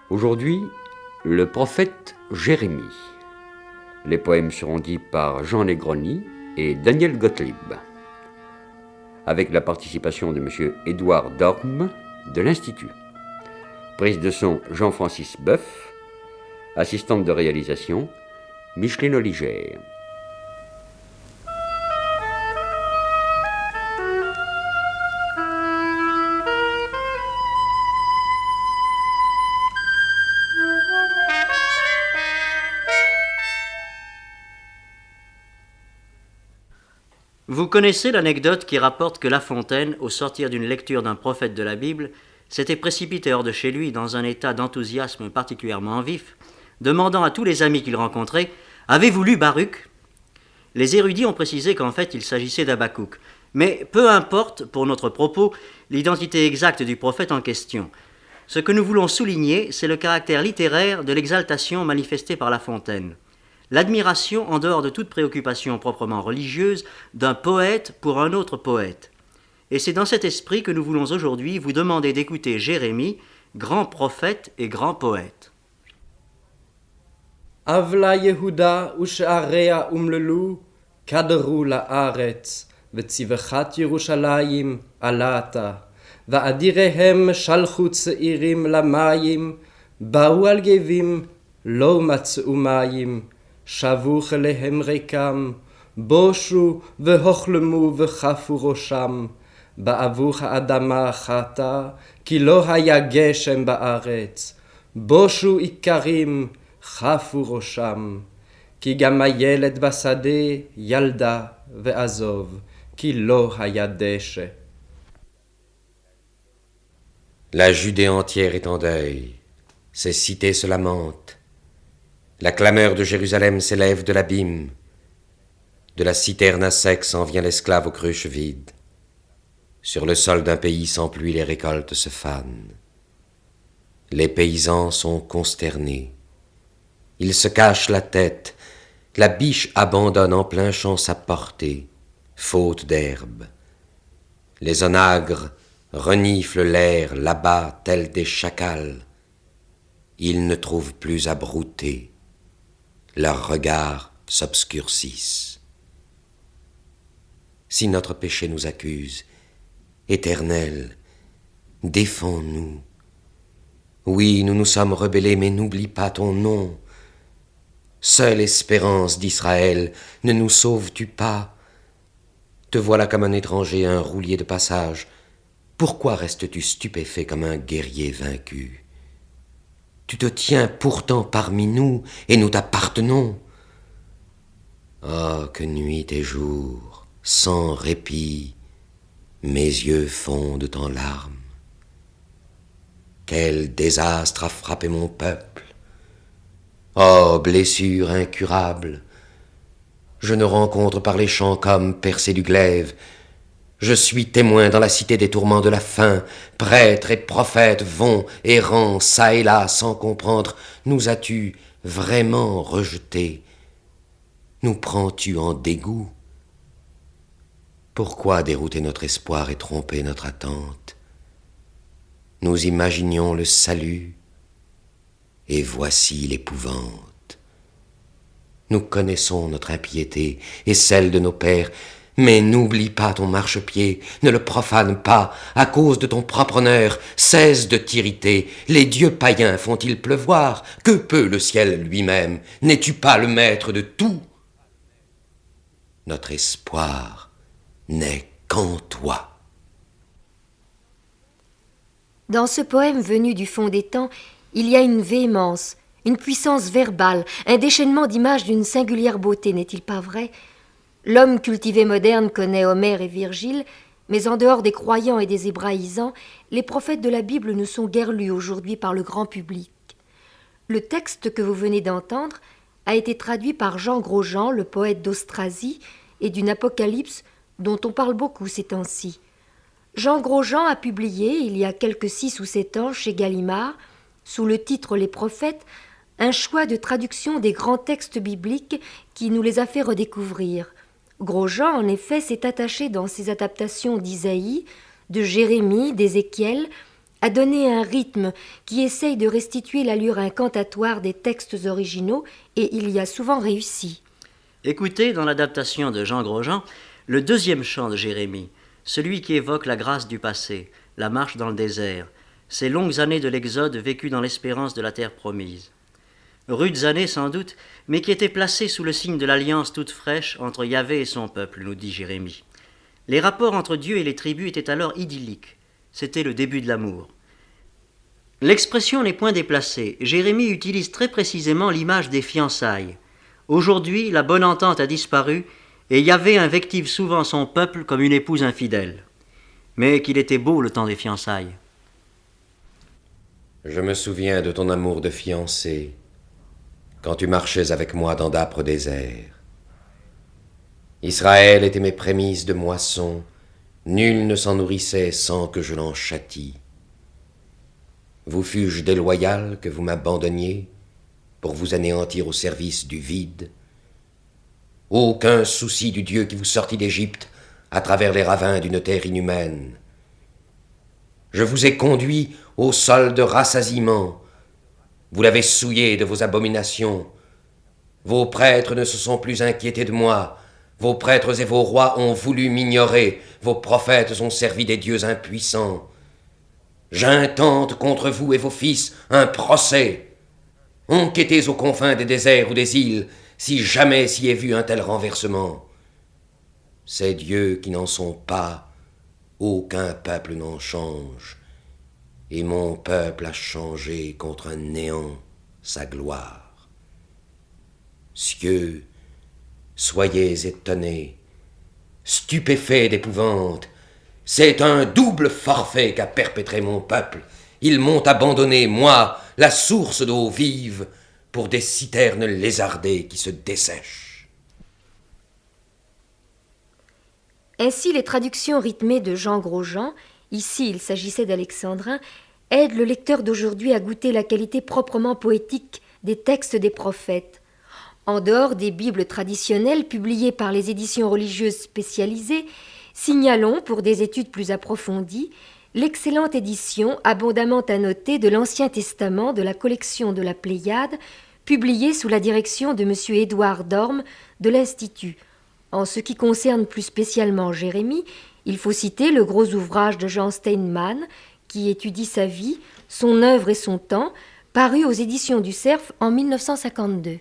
Aujourd'hui, le prophète Jérémie. Les poèmes seront dits par Jean Negroni et Daniel Gottlieb, avec la participation de M. Édouard Dorme de l'Institut. Prise de son Jean-Francis Boeuf, assistante de réalisation Micheline Oligère. Vous connaissez l'anecdote qui rapporte que La Fontaine, au sortir d'une lecture d'un prophète de la Bible, s'était précipité hors de chez lui dans un état d'enthousiasme particulièrement vif, demandant à tous les amis qu'il rencontrait « Avez-vous lu Baruch ?» Les érudits ont précisé qu'en fait il s'agissait d'Habakkuk, mais peu importe, pour notre propos, l'identité exacte du prophète en question. Ce que nous voulons souligner, c'est le caractère littéraire de l'exaltation manifestée par La Fontaine. L'admiration, en dehors de toute préoccupation proprement religieuse, d'un poète pour un autre poète. Et c'est dans cet esprit que nous voulons aujourd'hui vous demander d'écouter Jérémie, grand prophète et grand poète. Avla Yehuda u'she'area umlelu, kaderu la'aretz, ve'tzivechat Yerushalayim alata, va'adirehem shalchu tzeirim lamayim, ba'u al gevim, lo matz'u mayim, shavuch lehem rekam, boshu ve'hochlemu ve'chafu rosham, ba'avuch ha'adama chata, ki lo haya geshem ba'aretz, boshu ikarim, חפו ראשם, כי גם הילד בשדה ילדה ועזוב, כי לא היה דשא. La Judée entière est en deuil, ses cités se lamentent. La clameur de Jérusalem s'élève de l'abîme. De la citerne à sec s'en vient l'esclave aux cruches vides. Sur le sol d'un pays sans pluie, les récoltes se fanent. Les paysans sont consternés. Ils se cachent la tête, la biche abandonne en plein champ sa portée, faute d'herbe. Les onagres reniflent l'air là-bas tels des chacals. Ils ne trouvent plus à brouter, leurs regards s'obscurcissent. Si notre péché nous accuse, Éternel, défends-nous. Oui, nous nous sommes rebellés, mais n'oublie pas ton nom. Seule espérance d'Israël, ne nous sauves-tu pas? Te voilà comme un étranger, un roulier de passage. Pourquoi restes-tu stupéfait comme un guerrier vaincu? Tu te tiens pourtant parmi nous, et nous t'appartenons. Oh, que nuit et jour, sans répit, mes yeux fondent en larmes. Quel désastre a frappé mon peuple! Oh, blessure incurable! Je ne rencontre par les champs qu'hommes percés du glaive. Je suis témoin dans la cité des tourments de la faim. Prêtres et prophètes vont, errant, çà et là, sans comprendre. Nous as-tu vraiment rejetés? Nous prends-tu en dégoût? Pourquoi dérouter notre espoir et tromper notre attente? Nous imaginions le salut, et voici l'épouvante. Nous connaissons notre impiété et celle de nos pères, mais n'oublie pas ton marchepied, ne le profane pas, à cause de ton propre honneur, cesse de t'irriter. Les dieux païens font-ils pleuvoir? Que peut le ciel lui-même? N'es-tu pas le maître de tout? Notre espoir n'est qu'en toi. Dans ce poème venu du fond des temps, il y a une véhémence, une puissance verbale, un déchaînement d'images d'une singulière beauté, n'est-il pas vrai? L'homme cultivé moderne connaît Homère et Virgile, mais en dehors des croyants et des hébraïsants, les prophètes de la Bible ne sont guère lus aujourd'hui par le grand public. Le texte que vous venez d'entendre a été traduit par Jean Grosjean, le poète d'Austrasie, et d'une Apocalypse dont on parle beaucoup ces temps-ci. Jean Grosjean a publié, il y a quelques 6 ou 7 ans, chez Gallimard, sous le titre Les Prophètes, un choix de traduction des grands textes bibliques qui nous les a fait redécouvrir. Grosjean, en effet, s'est attaché dans ses adaptations d'Isaïe, de Jérémie, d'Ézéchiel, a donné un rythme qui essaye de restituer l'allure incantatoire des textes originaux, et il y a souvent réussi. Écoutez dans l'adaptation de Jean Grosjean le deuxième chant de Jérémie, celui qui évoque la grâce du passé, la marche dans le désert, ces longues années de l'Exode vécues dans l'espérance de la terre promise. Rudes années sans doute, mais qui étaient placées sous le signe de l'alliance toute fraîche entre Yahvé et son peuple, nous dit Jérémie. Les rapports entre Dieu et les tribus étaient alors idylliques. C'était le début de l'amour. L'expression n'est point déplacée. Jérémie utilise très précisément l'image des fiançailles. Aujourd'hui, la bonne entente a disparu et Yahvé invective souvent son peuple comme une épouse infidèle. Mais qu'il était beau le temps des fiançailles. Je me souviens de ton amour de fiancé, quand tu marchais avec moi dans d'âpres déserts. Israël était mes prémices de moisson, nul ne s'en nourrissait sans que je l'en châtie. Vous fus-je déloyal que vous m'abandonniez pour vous anéantir au service du vide? Aucun souci du Dieu qui vous sortit d'Égypte à travers les ravins d'une terre inhumaine. Je vous ai conduit au sol de rassasiement. Vous l'avez souillé de vos abominations. Vos prêtres ne se sont plus inquiétés de moi. Vos prêtres et vos rois ont voulu m'ignorer. Vos prophètes ont servi des dieux impuissants. J'intente contre vous et vos fils un procès. Enquêtez aux confins des déserts ou des îles, si jamais s'y est vu un tel renversement. Ces dieux qui n'en sont pas, aucun peuple n'en change, et mon peuple a changé contre un néant sa gloire. Cieux, soyez étonnés, stupéfaits d'épouvante. C'est un double forfait qu'a perpétré mon peuple. Ils m'ont abandonné, moi, la source d'eau vive, pour des citernes lézardées qui se dessèchent. Ainsi, les traductions rythmées de Jean Grosjean, ici il s'agissait d'alexandrins, aident le lecteur d'aujourd'hui à goûter la qualité proprement poétique des textes des prophètes. En dehors des Bibles traditionnelles publiées par les éditions religieuses spécialisées, signalons, pour des études plus approfondies, l'excellente édition abondamment annotée de l'Ancien Testament de la collection de la Pléiade, publiée sous la direction de M. Édouard Dorme de l'Institut. En ce qui concerne plus spécialement Jérémie, il faut citer le gros ouvrage de Jean Steinmann, qui étudie sa vie, son œuvre et son temps, paru aux éditions du Cerf en 1952.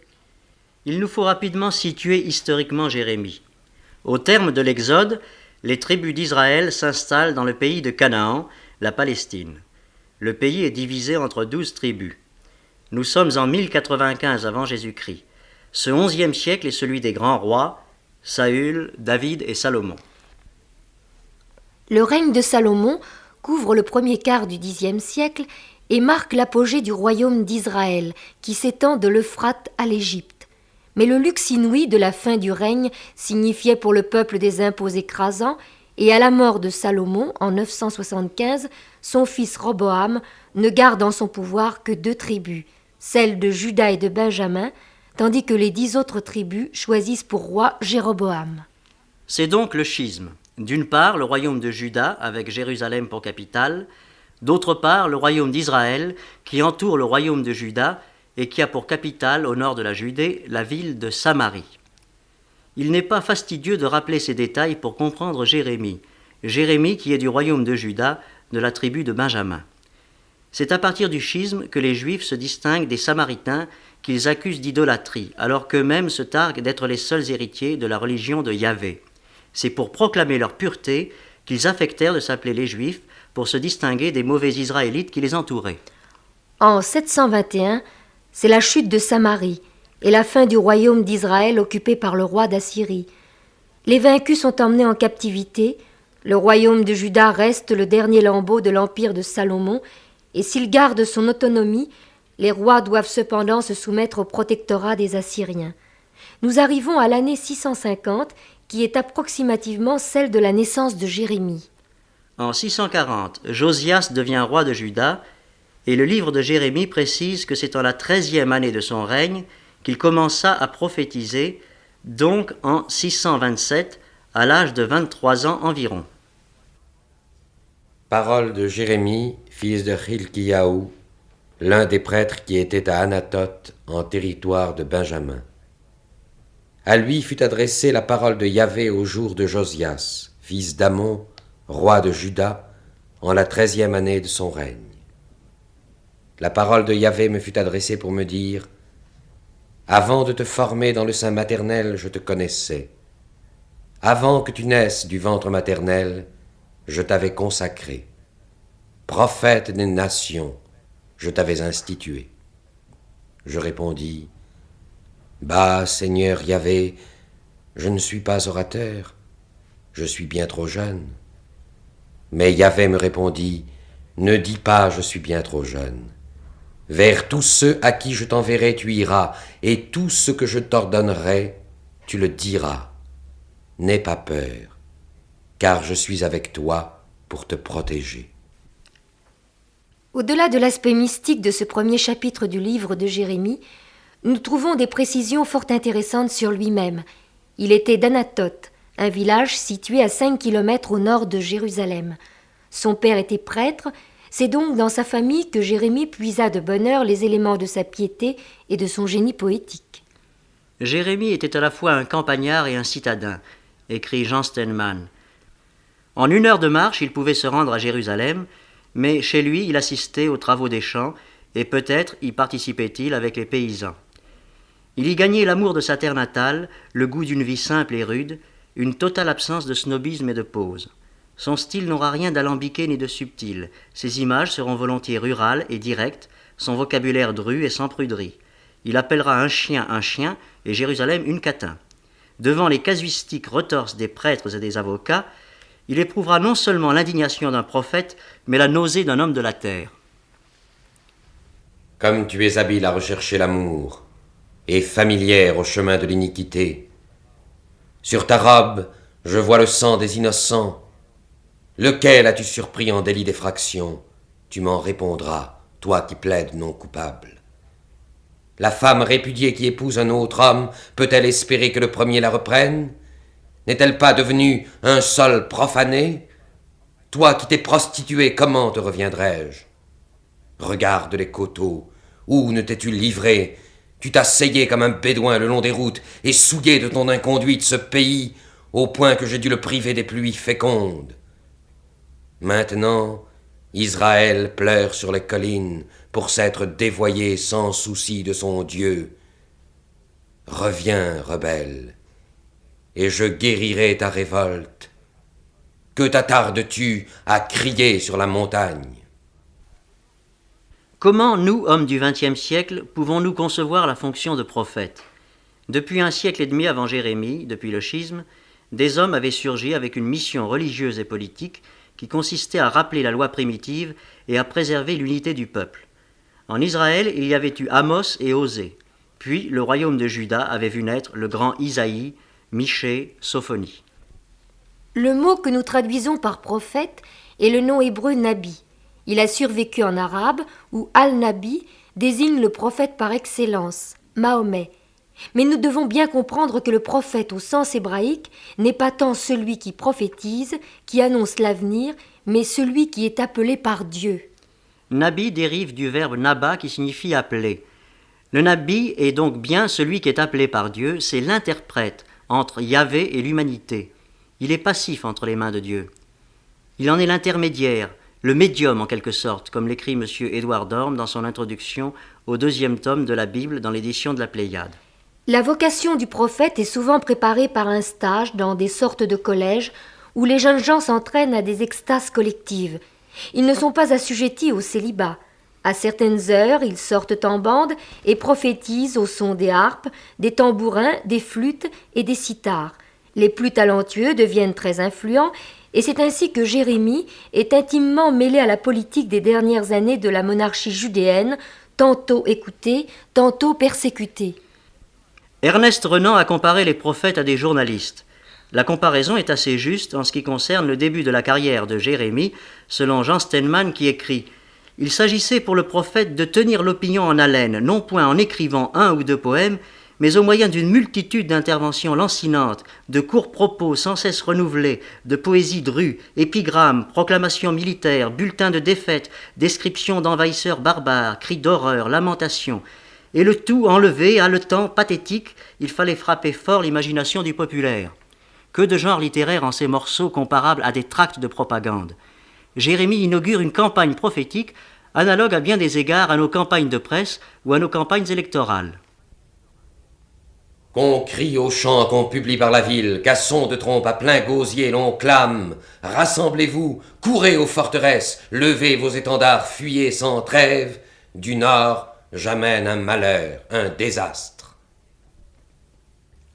Il nous faut rapidement situer historiquement Jérémie. Au terme de l'Exode, les tribus d'Israël s'installent dans le pays de Canaan, la Palestine. Le pays est divisé entre 12 tribus. Nous sommes en 1095 avant Jésus-Christ. Ce 11e siècle est celui des grands rois, Saül, David et Salomon. Le règne de Salomon couvre le premier quart du Xe siècle et marque l'apogée du royaume d'Israël, qui s'étend de l'Euphrate à l'Égypte. Mais le luxe inouï de la fin du règne signifiait pour le peuple des impôts écrasants, et à la mort de Salomon, en 975, son fils Roboam ne garde en son pouvoir que 2 tribus, celles de Juda et de Benjamin, tandis que les 10 autres tribus choisissent pour roi Jéroboam. C'est donc le schisme. D'une part, le royaume de Juda, avec Jérusalem pour capitale, d'autre part, le royaume d'Israël, qui entoure le royaume de Juda et qui a pour capitale, au nord de la Judée, la ville de Samarie. Il n'est pas fastidieux de rappeler ces détails pour comprendre Jérémie. Jérémie qui est du royaume de Juda, de la tribu de Benjamin. C'est à partir du schisme que les Juifs se distinguent des Samaritains qu'ils accusent d'idolâtrie, alors qu'eux-mêmes se targuent d'être les seuls héritiers de la religion de Yahvé. C'est pour proclamer leur pureté qu'ils affectèrent de s'appeler les Juifs pour se distinguer des mauvais Israélites qui les entouraient. En 721, c'est la chute de Samarie et la fin du royaume d'Israël occupé par le roi d'Assyrie. Les vaincus sont emmenés en captivité, le royaume de Juda reste le dernier lambeau de l'empire de Salomon, et s'il garde son autonomie, les rois doivent cependant se soumettre au protectorat des Assyriens. Nous arrivons à l'année 650, qui est approximativement celle de la naissance de Jérémie. En 640, Josias devient roi de Juda, et le livre de Jérémie précise que c'est en la 13e année de son règne qu'il commença à prophétiser, donc en 627, à l'âge de 23 ans environ. Parole de Jérémie, fils de Hilkiyahu, l'un des prêtres qui était à Anathoth, en territoire de Benjamin. À lui fut adressée la parole de Yahvé au jour de Josias, fils d'Amon, roi de Juda, en la 13e année de son règne. La parole de Yahvé me fut adressée pour me dire: Avant de te former dans le sein maternel, je te connaissais. Avant que tu naisses du ventre maternel, je t'avais consacré. Prophète des nations, je t'avais institué. Je répondis: Bah, Seigneur Yahvé, je ne suis pas orateur, je suis bien trop jeune. Mais Yahvé me répondit: Ne dis pas je suis bien trop jeune. Vers tous ceux à qui je t'enverrai tu iras, et tout ce que je t'ordonnerai, tu le diras. N'aie pas peur, car je suis avec toi pour te protéger. Au-delà de l'aspect mystique de ce premier chapitre du livre de Jérémie, nous trouvons des précisions fort intéressantes sur lui-même. Il était d'Anathoth, un village situé à 5 kilomètres au nord de Jérusalem. Son père était prêtre, c'est donc dans sa famille que Jérémie puisa de bonne heure les éléments de sa piété et de son génie poétique. Jérémie était à la fois un campagnard et un citadin, écrit Jean Steinmann. En 1 heure de marche, il pouvait se rendre à Jérusalem, mais chez lui, il assistait aux travaux des champs, et peut-être y participait-il avec les paysans. Il y gagnait l'amour de sa terre natale, le goût d'une vie simple et rude, une totale absence de snobisme et de pose. Son style n'aura rien d'alambiqué ni de subtil. Ses images seront volontiers rurales et directes, son vocabulaire dru et sans pruderie. Il appellera un chien et Jérusalem une catin. Devant les casuistiques retorses des prêtres et des avocats, il éprouvera non seulement l'indignation d'un prophète, mais la nausée d'un homme de la terre. Comme tu es habile à rechercher l'amour, et familière au chemin de l'iniquité, sur ta robe, je vois le sang des innocents. Lequel as-tu surpris en délit d'effraction? Tu m'en répondras, toi qui plaides non coupable. La femme répudiée qui épouse un autre homme, peut-elle espérer que le premier la reprenne? N'est-elle pas devenue un sol profané? Toi qui t'es prostituée, comment te reviendrai-je? Regarde les coteaux, où ne t'es-tu livré? Tu t'asseyais comme un bédouin le long des routes et souillé de ton inconduite ce pays, au point que j'ai dû le priver des pluies fécondes. Maintenant, Israël pleure sur les collines pour s'être dévoyé sans souci de son Dieu. Reviens, rebelle, et je guérirai ta révolte. Que t'attardes-tu à crier sur la montagne? Comment, nous, hommes du XXe siècle, pouvons-nous concevoir la fonction de prophète? Depuis 1 siècle et demi avant Jérémie, depuis le schisme, des hommes avaient surgi avec une mission religieuse et politique qui consistait à rappeler la loi primitive et à préserver l'unité du peuple. En Israël, il y avait eu Amos et Osée. Puis le royaume de Juda avait vu naître le grand Isaïe, Michée, Sophonie. Le mot que nous traduisons par prophète est le nom hébreu Nabi. Il a survécu en arabe, où Al-Nabi désigne le prophète par excellence, Mahomet. Mais nous devons bien comprendre que le prophète au sens hébraïque n'est pas tant celui qui prophétise, qui annonce l'avenir, mais celui qui est appelé par Dieu. Nabi dérive du verbe naba qui signifie appeler. Le Nabi est donc bien celui qui est appelé par Dieu, c'est l'interprète entre Yahvé et l'humanité. Il est passif entre les mains de Dieu. Il en est l'intermédiaire, le médium en quelque sorte, comme l'écrit M. Édouard Dorme dans son introduction au 2e tome de la Bible dans l'édition de la Pléiade. La vocation du prophète est souvent préparée par un stage dans des sortes de collèges où les jeunes gens s'entraînent à des extases collectives. Ils ne sont pas assujettis au célibat. À certaines heures, ils sortent en bande et prophétisent au son des harpes, des tambourins, des flûtes et des cithars. Les plus talentueux deviennent très influents et c'est ainsi que Jérémie est intimement mêlé à la politique des dernières années de la monarchie judéenne, tantôt écoutée, tantôt persécutée. Ernest Renan a comparé les prophètes à des journalistes. La comparaison est assez juste en ce qui concerne le début de la carrière de Jérémie, selon Jean Steinmann qui écrit « Il s'agissait pour le prophète de tenir l'opinion en haleine, non point en écrivant 1 ou 2 poèmes, mais au moyen d'une multitude d'interventions lancinantes, de courts propos sans cesse renouvelés, de poésie drue, épigrammes, proclamations militaires, bulletins de défaite, descriptions d'envahisseurs barbares, cris d'horreur, lamentations, et le tout enlevé, haletant, pathétique, il fallait frapper fort l'imagination du populaire. Que de genres littéraires en ces morceaux comparables à des tracts de propagande. Jérémie inaugure une campagne prophétique analogue à bien des égards à nos campagnes de presse ou à nos campagnes électorales. Qu'on crie aux chants qu'on publie par la ville, qu'à son de trompe à plein gosier l'on clame. Rassemblez-vous, courez aux forteresses, levez vos étendards, fuyez sans trêve. Du nord, j'amène un malheur, un désastre.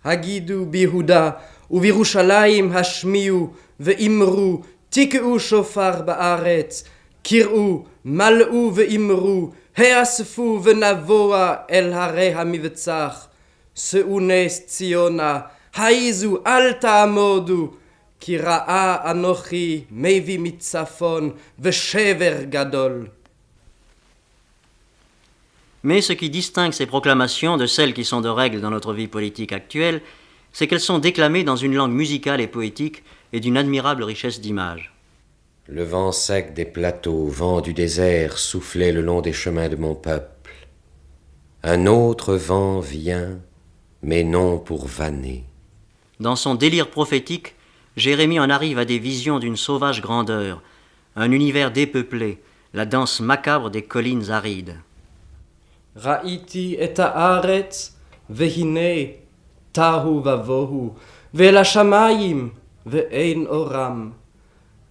Hagidu bihuda, uvirushalayim hashmiu, ve'imru, tik'u shofar ba'aretz, kir'u, mal'u ve'imru, he'asfu ve'navoa el hareh hamivetzach. Seunes Ziona, haizu alta amodu, ki ra'a anochi mevi mitzafon veshever gadol. Mais ce qui distingue ces proclamations de celles qui sont de règle dans notre vie politique actuelle, c'est qu'elles sont déclamées dans une langue musicale et poétique et d'une admirable richesse d'images. Le vent sec des plateaux, vent du désert, soufflait le long des chemins de mon peuple. Un autre vent vient, mais non pour vanner. Dans son délire prophétique, Jérémie en arrive à des visions d'une sauvage grandeur, un univers dépeuplé, la danse macabre des collines arides. Ra'iti et haaretz, vehine, tahu vavohu, ve'el hashamayim, ve'ein oram.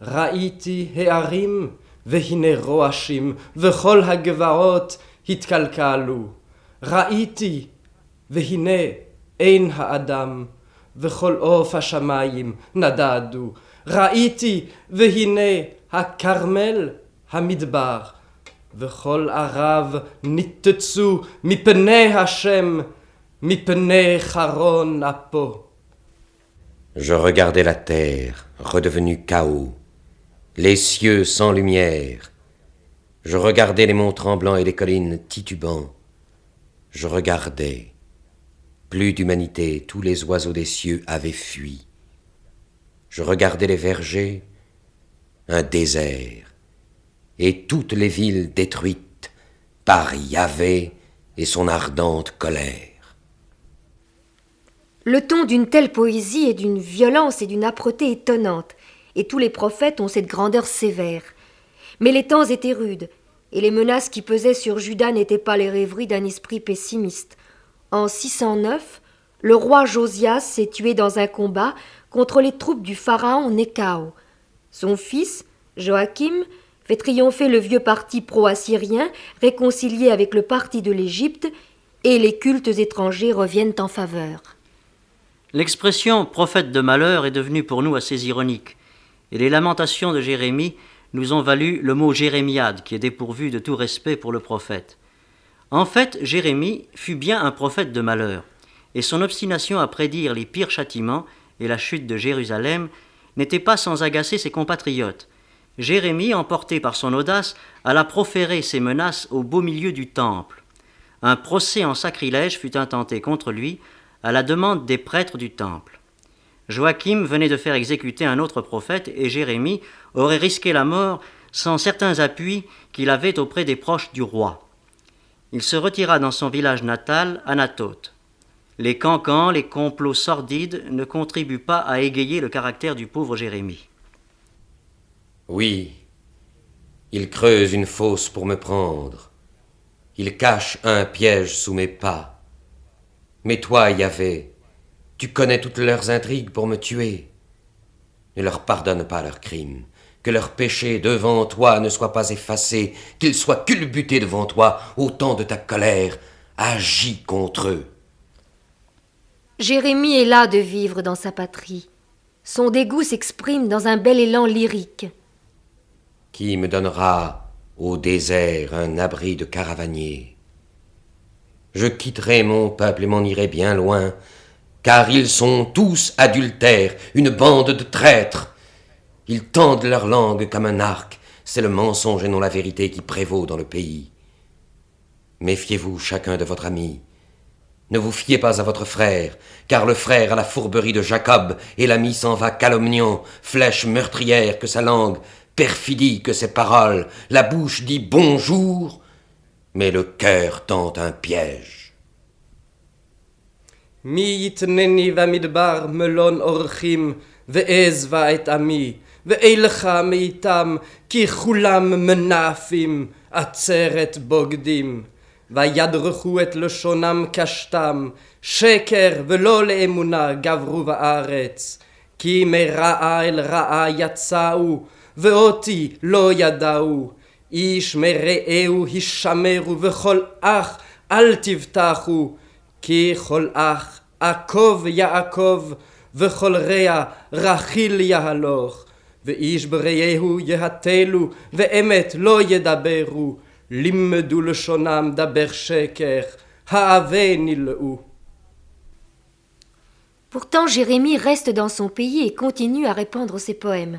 Ra'iti he'arim, vehine roashim, ve'chol hagvaot hitkalkalu. Ra'iti, והנה אין האדם, וכל עוף השמיים נדדו. ראיתי, והנה הכרמל, המדבר, וכל ערב ניתצו מפני השם, מפני חרון אפו. Je regardais la terre, redevenue chaos, les cieux sans lumière. Je regardais les monts tremblants et les collines titubants. Je regardais. Plus d'humanité, tous les oiseaux des cieux avaient fui. Je regardais les vergers, un désert, et toutes les villes détruites par Yahvé et son ardente colère. Le ton d'une telle poésie est d'une violence et d'une âpreté étonnantes, et tous les prophètes ont cette grandeur sévère. Mais les temps étaient rudes, et les menaces qui pesaient sur Juda n'étaient pas les rêveries d'un esprit pessimiste. En 609, le roi Josias s'est tué dans un combat contre les troupes du pharaon Néchao. Son fils, Joachim, fait triompher le vieux parti pro-assyrien, réconcilié avec le parti de l'Égypte, et les cultes étrangers reviennent en faveur. L'expression « prophète de malheur » est devenue pour nous assez ironique, et les lamentations de Jérémie nous ont valu le mot jérémiade, qui est dépourvu de tout respect pour le prophète. En fait, Jérémie fut bien un prophète de malheur, et son obstination à prédire les pires châtiments et la chute de Jérusalem n'était pas sans agacer ses compatriotes. Jérémie, emporté par son audace, alla proférer ses menaces au beau milieu du temple. Un procès en sacrilège fut intenté contre lui à la demande des prêtres du temple. Joachim venait de faire exécuter un autre prophète et Jérémie aurait risqué la mort sans certains appuis qu'il avait auprès des proches du roi. Il se retira dans son village natal, Anathoth. Les cancans, les complots sordides ne contribuent pas à égayer le caractère du pauvre Jérémie. Oui, il creuse une fosse pour me prendre. Il cache un piège sous mes pas. Mais toi, Yahvé, tu connais toutes leurs intrigues pour me tuer. Ne leur pardonne pas leurs crimes. Que leurs péchés devant toi ne soient pas effacés, qu'ils soient culbutés devant toi au temps de ta colère. Agis contre eux. Jérémie est las de vivre dans sa patrie. Son dégoût s'exprime dans un bel élan lyrique. Qui me donnera au désert un abri de caravanier? Je quitterai mon peuple et m'en irai bien loin, car ils sont tous adultères, une bande de traîtres. Ils tendent leur langue comme un arc, c'est le mensonge et non la vérité qui prévaut dans le pays. Méfiez-vous chacun de votre ami, Ne vous fiez pas à votre frère, car le frère a la fourberie de Jacob, et l'ami s'en va calomniant, flèche meurtrière que sa langue, perfidie que ses paroles, la bouche dit bonjour, mais le cœur tend un piège. מי יתנני במדבר מלון אורחים, ואעזבה את עמי, ואילך מאיתם, כי כולם מנאפים, עצרת בוגדים. וידרכו את לשונם קשתם, שקר ולא לאמונה גברו בארץ. כי מרעה אל רעה יצאו, ואותי לא ידעו. איש מרעהו הישמרו, וכל אח אל תבטחו. כי כל אח עקב יעקב, וכל רע רכיל יהלוך. ואיש ברעהו יהתלו, ואמת לא ידברו. לימדו לשונם דבר שקר, העבה נלאו. Pourtant, Jérémie reste dans son pays et continue à répandre ses poèmes.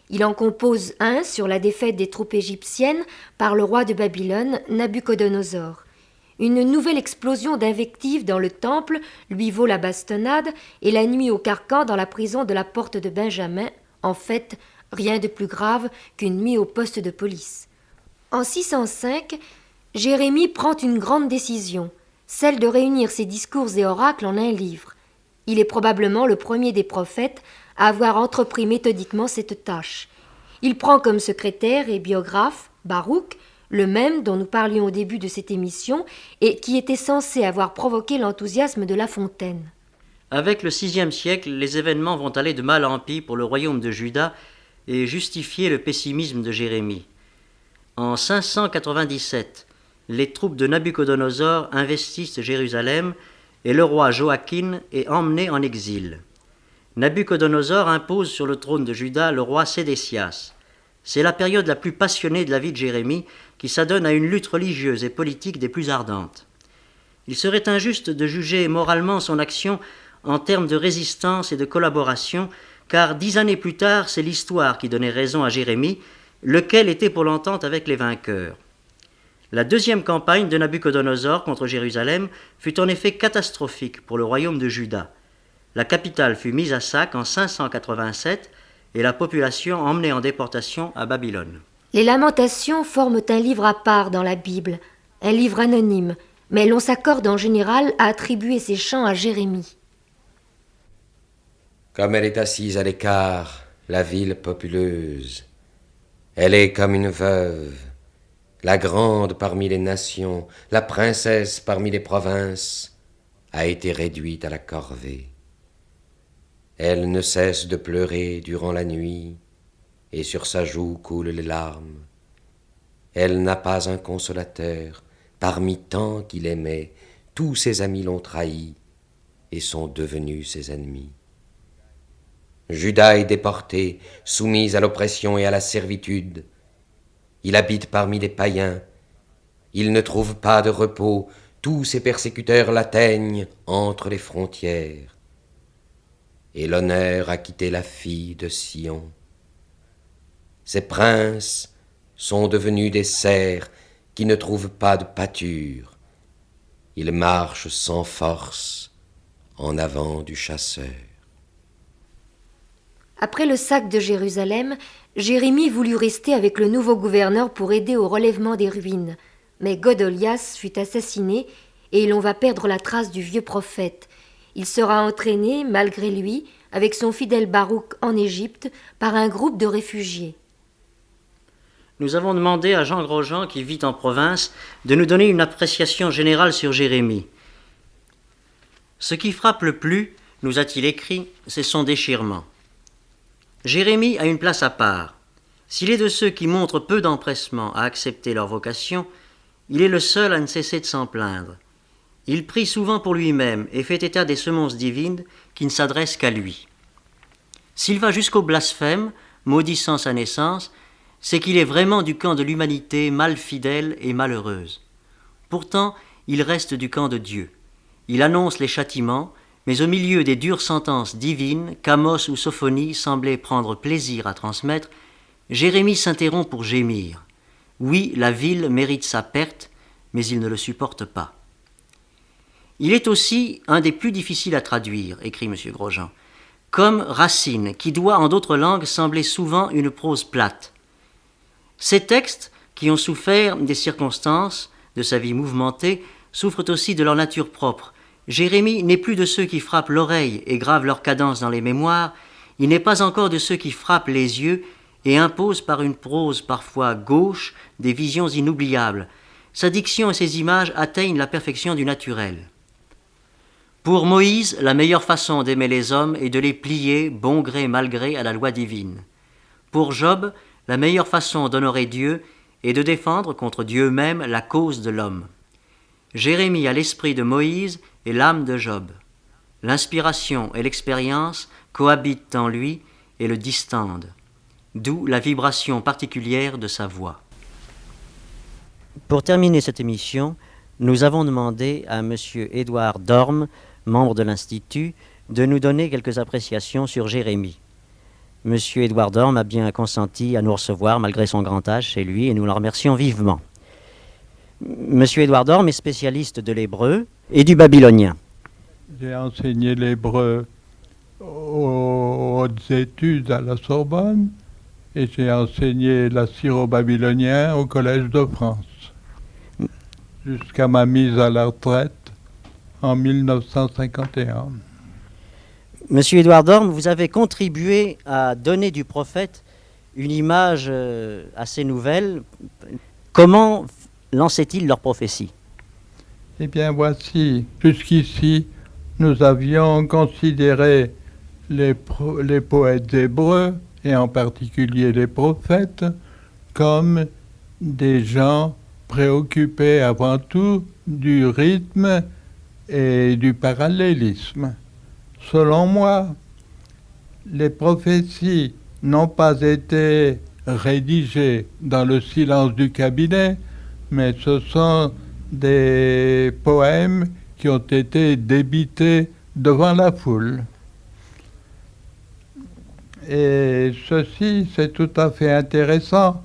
Il en compose un sur la défaite des troupes égyptiennes par le roi de Babylone, Nabuchodonosor. Une nouvelle explosion d'invectives dans le temple lui vaut la bastonnade et la nuit au carcan dans la prison de la porte de Benjamin. En fait, rien de plus grave qu'une nuit au poste de police. En 605, Jérémie prend une grande décision, celle de réunir ses discours et oracles en un livre. Il est probablement le premier des prophètes à avoir entrepris méthodiquement cette tâche. Il prend comme secrétaire et biographe Baruch, le même dont nous parlions au début de cette émission et qui était censé avoir provoqué l'enthousiasme de La Fontaine. Avec le VIe siècle, les événements vont aller de mal en pis pour le royaume de Juda et justifier le pessimisme de Jérémie. En 597, les troupes de Nabuchodonosor investissent Jérusalem et le roi Joachim est emmené en exil. Nabuchodonosor impose sur le trône de Juda le roi Sédécias. C'est la période la plus passionnée de la vie de Jérémie qui s'adonne à une lutte religieuse et politique des plus ardentes. Il serait injuste de juger moralement son action en termes de résistance et de collaboration, car 10 années plus tard, c'est l'histoire qui donnait raison à Jérémie, lequel était pour l'entente avec les vainqueurs. La deuxième campagne de Nabuchodonosor contre Jérusalem fut en effet catastrophique pour le royaume de Juda. La capitale fut mise à sac en 587 et la population emmenée en déportation à Babylone. Les Lamentations forment un livre à part dans la Bible, un livre anonyme, mais l'on s'accorde en général à attribuer ces chants à Jérémie. Comme elle est assise à l'écart, la ville populeuse, elle est comme une veuve, la grande parmi les nations, la princesse parmi les provinces, a été réduite à la corvée. Elle ne cesse de pleurer durant la nuit, et sur sa joue coulent les larmes. Elle n'a pas un consolateur, parmi tant qu'il aimait, tous ses amis l'ont trahi, et sont devenus ses ennemis. Juda est déporté, soumis à l'oppression et à la servitude. Il habite parmi les païens. Il ne trouve pas de repos. Tous ses persécuteurs l'atteignent entre les frontières. Et l'honneur a quitté la fille de Sion. Ses princes sont devenus des cerfs qui ne trouvent pas de pâture. Ils marchent sans force en avant du chasseur. Après le sac de Jérusalem, Jérémie voulut rester avec le nouveau gouverneur pour aider au relèvement des ruines. Mais Godolias fut assassiné et l'on va perdre la trace du vieux prophète. Il sera entraîné, malgré lui, avec son fidèle Baruch en Égypte, par un groupe de réfugiés. Nous avons demandé à Jean Grosjean, qui vit en province, de nous donner une appréciation générale sur Jérémie. Ce qui frappe le plus, nous a-t-il écrit, c'est son déchirement. Jérémie a une place à part. S'il est de ceux qui montrent peu d'empressement à accepter leur vocation, il est le seul à ne cesser de s'en plaindre. Il prie souvent pour lui-même et fait état des semonces divines qui ne s'adressent qu'à lui. S'il va jusqu'au blasphème, maudissant sa naissance, c'est qu'il est vraiment du camp de l'humanité mal fidèle et malheureuse. Pourtant, il reste du camp de Dieu. Il annonce les châtiments, mais au milieu des dures sentences divines qu'Amos ou Sophonie semblaient prendre plaisir à transmettre, Jérémie s'interrompt pour gémir. Oui, la ville mérite sa perte, mais il ne le supporte pas. Il est aussi un des plus difficiles à traduire, écrit M. Grosjean, comme Racine, qui doit en d'autres langues sembler souvent une prose plate. Ces textes, qui ont souffert des circonstances de sa vie mouvementée, souffrent aussi de leur nature propre. Jérémie n'est plus de ceux qui frappent l'oreille et gravent leur cadence dans les mémoires, il n'est pas encore de ceux qui frappent les yeux et imposent par une prose parfois gauche des visions inoubliables. Sa diction et ses images atteignent la perfection du naturel. Pour Moïse, la meilleure façon d'aimer les hommes est de les plier, bon gré mal gré, à la loi divine. Pour Job, la meilleure façon d'honorer Dieu est de défendre contre Dieu même la cause de l'homme. Jérémie a l'esprit de Moïse et l'âme de Job. L'inspiration et l'expérience cohabitent en lui et le distendent, d'où la vibration particulière de sa voix. Pour terminer cette émission, nous avons demandé à M. Édouard Dorme, membre de l'Institut, de nous donner quelques appréciations sur Jérémie. M. Édouard Dorme a bien consenti à nous recevoir malgré son grand âge chez lui et nous l'en remercions vivement. M. Édouard Dorme est spécialiste de l'hébreu et du babylonien. J'ai enseigné l'hébreu aux hautes études à la Sorbonne et j'ai enseigné l'assyro-babylonien au Collège de France jusqu'à ma mise à la retraite en 1951. Monsieur Édouard Dorme, vous avez contribué à donner du prophète une image assez nouvelle. Comment lançaient-ils leurs prophéties? Eh bien voici, jusqu'ici, nous avions considéré les poètes hébreux, et en particulier les prophètes, comme des gens préoccupés avant tout du rythme et du parallélisme. Selon moi, les prophéties n'ont pas été rédigées dans le silence du cabinet, mais ce sont des poèmes qui ont été débités devant la foule. Et ceci, c'est tout à fait intéressant,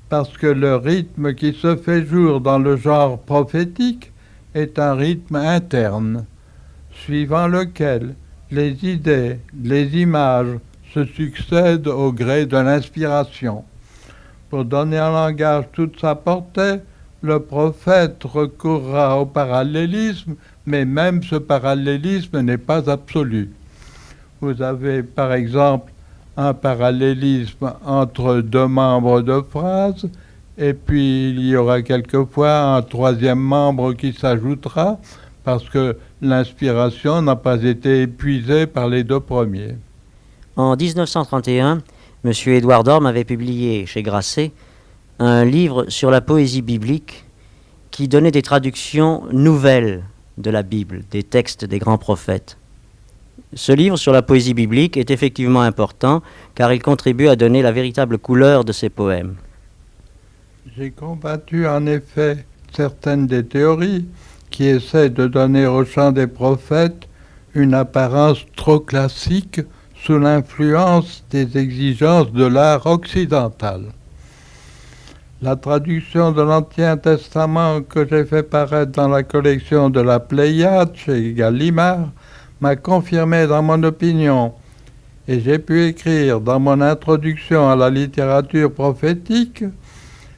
parce que le rythme qui se fait jour dans le genre prophétique est un rythme interne, suivant lequel les idées, les images se succèdent au gré de l'inspiration. Pour donner un langage toute sa portée, le prophète recourra au parallélisme, mais même ce parallélisme n'est pas absolu. Vous avez par exemple un parallélisme entre deux membres de phrase, et puis il y aura quelquefois un troisième membre qui s'ajoutera, parce que l'inspiration n'a pas été épuisée par les deux premiers. En 1931, M. Édouard Dorme avait publié chez Grasset un livre sur la poésie biblique qui donnait des traductions nouvelles de la Bible, des textes des grands prophètes. Ce livre sur la poésie biblique est effectivement important car il contribue à donner la véritable couleur de ces poèmes. J'ai combattu en effet certaines des théories qui essaient de donner au chant des prophètes une apparence trop classique sous l'influence des exigences de l'art occidental. La traduction de l'Ancien Testament que j'ai fait paraître dans la collection de la Pléiade chez Gallimard m'a confirmé dans mon opinion, et j'ai pu écrire dans mon introduction à la littérature prophétique,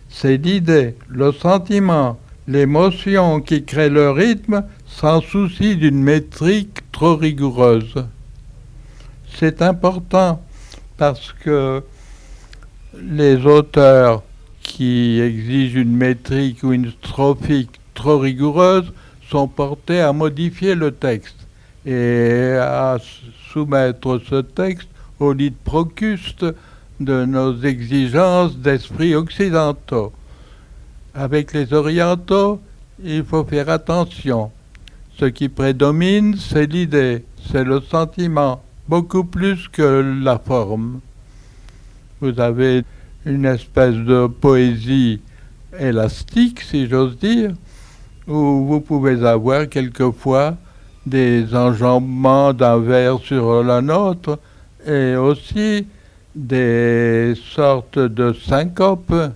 c'est l'idée, le sentiment, l'émotion qui crée le rythme sans souci d'une métrique trop rigoureuse. C'est important parce que les auteurs qui exigent une métrique ou une strophique trop rigoureuse sont portés à modifier le texte et à soumettre ce texte au lit de Procuste de nos exigences d'esprit occidentaux. Avec les orientaux, il faut faire attention. Ce qui prédomine, c'est l'idée, c'est le sentiment, beaucoup plus que la forme. Vous avez une espèce de poésie élastique, si j'ose dire, où vous pouvez avoir quelquefois des enjambements d'un vers sur un autre et aussi des sortes de syncopes,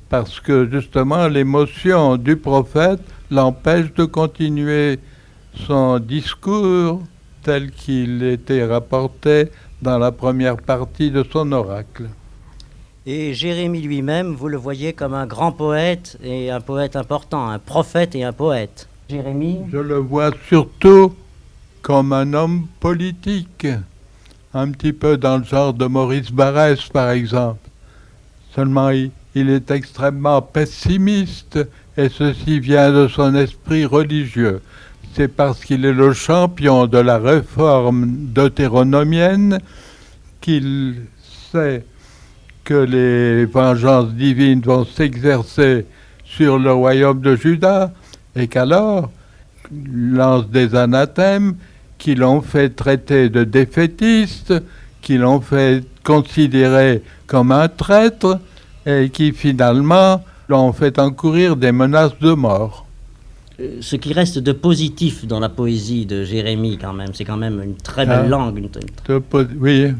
parce que justement l'émotion du prophète l'empêche de continuer son discours tel qu'il était rapporté dans la première partie de son oracle. Et Jérémie lui-même, vous le voyez comme un grand poète et un poète important, un prophète et un poète. Jérémie, Je le vois surtout comme un homme politique, un petit peu dans le genre de Maurice Barrès, par exemple. Seulement, il est extrêmement pessimiste, et ceci vient de son esprit religieux. C'est parce qu'il est le champion de la réforme deutéronomienne qu'il sait que les vengeances divines vont s'exercer sur le royaume de Juda, et qu'alors lance des anathèmes qui l'ont fait traiter de défaitiste, qui l'ont fait considérer comme un traître, et qui finalement l'ont fait encourir des menaces de mort. ce qui reste de positif dans la poésie de Jérémie quand même, c'est quand même une très belle langue. Oui,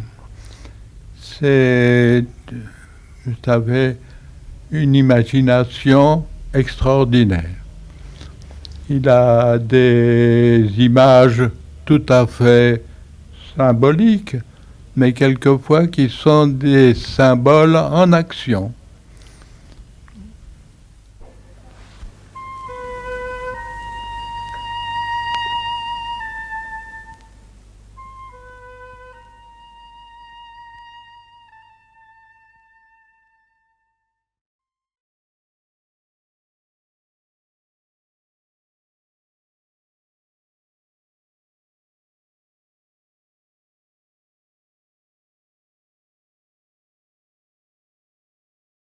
c'est, vous savez, une imagination extraordinaire. Il a des images tout à fait symboliques, mais quelquefois qui sont des symboles en action.